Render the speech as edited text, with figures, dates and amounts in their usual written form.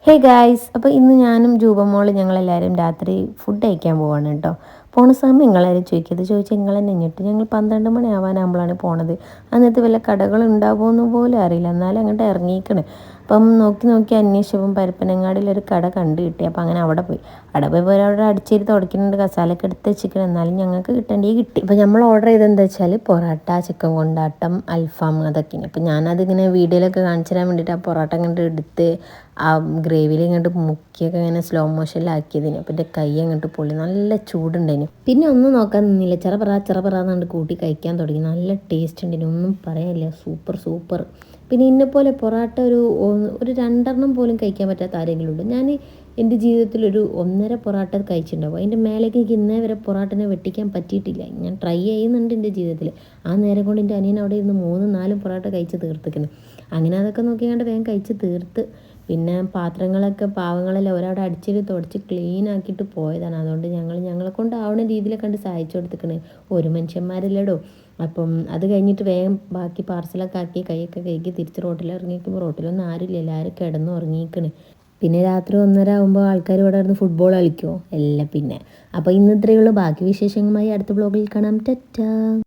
Hey guys, അപ്പോൾ ഇന്ന് ഞാനും ജൂബമോള് ഞങ്ങളെല്ലാവരും രാത്രി ഫുഡ് കഴിക്കാൻ പോവാണ് കേട്ടോ. പോണ സമയം നിങ്ങളാരും ചോദിക്കരുത്, ചോദിച്ചാൽ നിങ്ങൾ തന്നെ ഞെട്ടും. ഞങ്ങൾ 12 മണി ആവാനാകുമ്പോഴാണ് പോണത്. അന്നത്തെ വല്ല കടകൾ ഉണ്ടാവുമെന്ന് പോലും അറിയില്ല, എന്നാലും അങ്ങോട്ട് ഇറങ്ങിയിരിക്കണേ. അപ്പം നോക്കി അന്വേഷിച്ചപ്പം പരപ്പനങ്ങാടിയിലൊരു കട കണ്ടു കിട്ടി. അപ്പം അങ്ങനെ അവിടെ പോയി അവിടെ അടിച്ചേരി തുടയ്ക്കുന്നുണ്ട്, കസാലയൊക്കെ എടുത്ത് വെച്ചിരിക്കണം. എന്നാലും ഞങ്ങൾക്ക് കിട്ടേണ്ടി കിട്ടി. അപ്പോൾ നമ്മൾ ഓർഡർ ചെയ്തെന്താ വെച്ചാൽ പൊറോട്ട, ചിക്കൻ കൊണ്ടാട്ടം, അൽഫാം അതൊക്കെയാണ്. അപ്പം ഞാനതിങ്ങനെ വീഡിയോയിലൊക്കെ കാണിച്ചു തരാൻ വേണ്ടിയിട്ട് ആ പൊറോട്ട അങ്ങോട്ട് എടുത്ത് ആ ഗ്രേവിയിൽ ഇങ്ങോട്ട് മുക്കിയൊക്കെ ഇങ്ങനെ സ്ലോ മോഷനിലാക്കിയതിന്. അപ്പം എൻ്റെ കൈ അങ്ങോട്ട് പൊള്ളി, നല്ല ചൂടുണ്ടായിന്. പിന്നെ ഒന്നും നോക്കാൻ നിന്നില്ല, ചെറപറാന്നാണ്ട് കൂട്ടി കഴിക്കാൻ തുടങ്ങി. നല്ല ടേസ്റ്റ് ഉണ്ടായിന്, ഒന്നും പറയാനില്ല. സൂപ്പർ. പിന്നെ ഇന്നെപ്പോലെ പൊറോട്ട ഒരു രണ്ടെണ്ണം പോലും കഴിക്കാൻ പറ്റാത്ത ആരെങ്കിലും ഉണ്ട്? ഞാൻ എൻ്റെ ജീവിതത്തിൽ ഒരു 1.5 പൊറോട്ട കഴിച്ചിട്ടുണ്ടാവും. അതിൻ്റെ മേലേക്ക് എനിക്ക് ഇന്നേ വരെ പൊറോട്ടനെ വെട്ടിക്കാൻ പറ്റിയിട്ടില്ല. ഞാൻ ട്രൈ ചെയ്യുന്നുണ്ട് എൻ്റെ ജീവിതത്തിൽ. ആ നേരം കൊണ്ട് എൻ്റെ അനിയൻ അവിടെ ഇരുന്ന് 3-4 പൊറോട്ട കഴിച്ച് തീർത്തിക്കുന്നു. അങ്ങനെ അതൊക്കെ നോക്കിയാണ്ട് വേഗം കഴിച്ച് തീർത്ത്. പിന്നെ പാത്രങ്ങളൊക്കെ പാവങ്ങളെല്ലാം ഒരവിടെ അടിച്ചിട്ട് തുടച്ച് ക്ലീൻ ആക്കിയിട്ട് പോയതാണ്. അതുകൊണ്ട് ഞങ്ങളെ കൊണ്ടാവുന്ന രീതിയിലൊക്കെ കണ്ട് സഹായിച്ചു കൊടുത്തിക്കണേ. ഒരു മനുഷ്യന്മാരല്ലടോ. അപ്പം അത് കഴിഞ്ഞിട്ട് വേഗം ബാക്കി പാർസലൊക്കെ ആക്കി കൈയൊക്കെ കഴുകി തിരിച്ച് റോട്ടിൽ ഇറങ്ങിക്കുമ്പോൾ റോട്ടിലൊന്നും ആരുമില്ല, എല്ലാവരും കിടന്ന് ഉറങ്ങിക്കണ്. പിന്നെ രാത്രി 1:30 ആകുമ്പോൾ ആൾക്കാർ ഇവിടെ ഇരുന്ന് ഫുട്ബോൾ കളിക്കുമോ? എല്ലാം പിന്നെ. അപ്പോൾ ഇന്ന് ഇത്രയേ ഉള്ളൂ. ബാക്കി വിശേഷങ്ങളുമായി അടുത്ത ബ്ലോഗിൽ കാണാം. ടാറ്റാ.